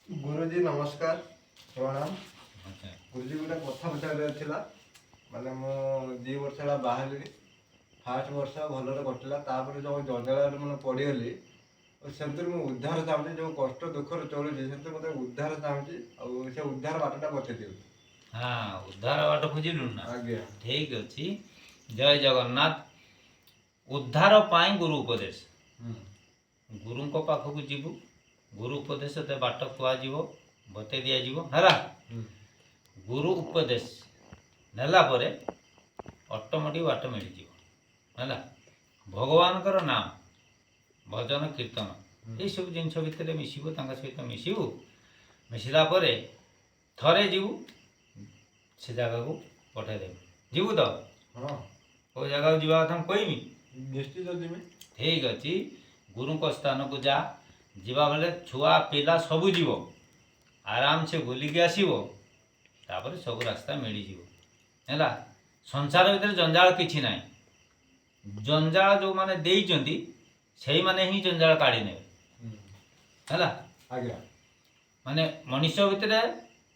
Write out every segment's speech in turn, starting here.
गुरुजी नमस्कार प्रणाम। अच्छा गुरुजी गोटे कथा पचार माने मो 2 वर्ष है बाहर फास्ट वर्ष भलरे कटिला तापर जो जंजाल मैंने पड़गली से उद्धार चाहूँगी जो कष्ट दुख चलुची से मतलब उद्धार चाहूँगी से उद्धार बाटटा बते दियो। हाँ उद्धार बाट खोजिलु ना आज्ञा ठीक अच्छी। जय जगन्नाथ। उद्धार पाई गुरु उपदेश गुरु को पाखक जीवु गुरु उपदेश ते बाट खुआଯିव बते दिज्व है। गुरु उपदेश नेला परे ऑटोमेटिक बाट मिल है। भगवान नाम भजन कीर्तन ये सब जिन भितर मिसबू सहित मिसबू मिसला थरे जीवु से जगह को पठेदेव जीवु तो हाँ को जगह जीवा कथा कहमी निश्चित जीवी ठीक अच्छी। गुरु को स्थान को जा जीवा बेले छुआ पिला सबू जीव आराम से बुलिकी आसो तापर सब रास्ता मिलजी है। संसार भीतर जंजाल किछि ना जंजाल जो माने देइचंती सेही माने ही जंजाल काढ़ी ने है। आज्ञा माने मनुष्य भितर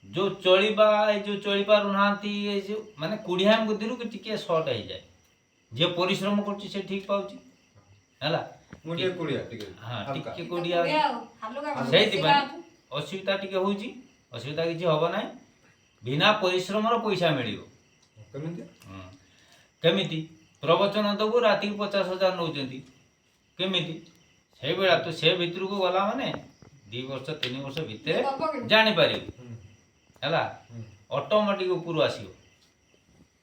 जो चलिबा जो चली पारु नांती जो माने कुड़िया बुद्धि टिके सर्ट हो जाए जे परिश्रम करछि से ठीक पाउछि है। मुझे कुड़िया ठीक है हाँ टिके कुड़िया सेही असुविधा टिके होउछि असुविधा किछि हबो नै बिना परिश्रम रो पैसा मिलियो केमिति प्रवचन दबु राति 50,000 नौचंती केमिति से बेला तो से भितर को गला माने 2 वर्ष 3 वर्ष भितर जानि पारिबो है। ऑटोमेटिक ऊपर आसियो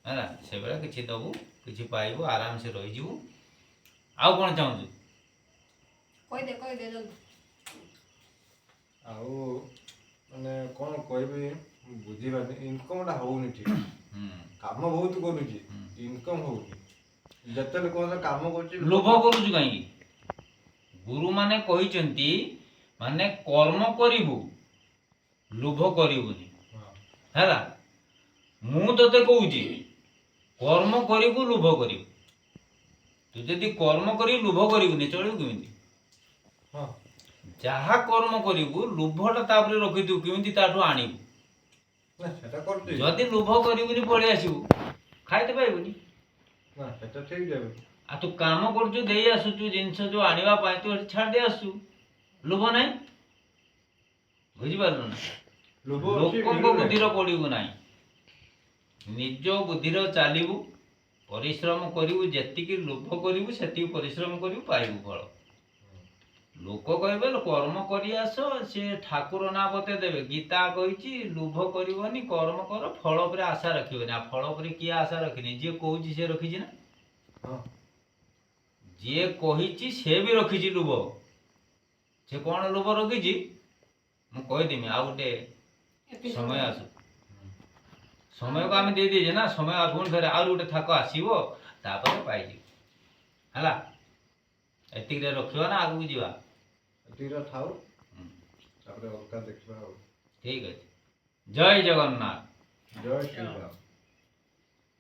है से बेला किछि दबु किछि पाइबो आराम से रहि जीवु। आउ कोन चाहू कह दे जल्दी आउ माने कौन कहबी बुझीबानी इनकम होउनी ठीक काम बहुत करूची इनकम होउनी जते लोक काम करची लोभ करूछु काई गुरु माने कहिचंती माने कर्म करिवु लोभ करिवुनी है। मु तते कहूची कर्म करिवु लोभ करिवु तू जदि कर्म करी लोभ करिवुनी चलिबु केमिति हां जहा कर्म करिवु लोभटा तापरे रखितु केमिति ताठु आनिबु ना सेटा करती जदि लोभ करिवुनी पळे आसिबु खाइते पाइबुनी ना सेटा ठीक जाबे आ तू काम करछु देई आसुछु जिंस जो आनिबा पाई तू छाड़ दे आसु लोभ नाही बुझी पारलो ना लोभ लोक बुद्धिर पड़ू ना निज बुद्धिर चलू परिश्रम करू जी लोभ करू से परिश्रम करू पाइबू फल। लोक कहे कर्म करस सी ठाकुर ना बते देवे गीता कही लोभ करनी कर्म कर फल पर आशा रखिबनी आ फल पर किए आशा रखनी जी कहूँ सी रखी ना जी कही से भी रखी लोभ से कौन लोभ रखी मुझे कहीदेमी आ गोटे समय आसु समय को आम दे दीजे ना समय पुणी थे आ गोटे थाक आसो पाई है एतिक रखा ना आगू जावा ठाऊ देखा ठीक है। जय जगन्नाथ जय श्री राम।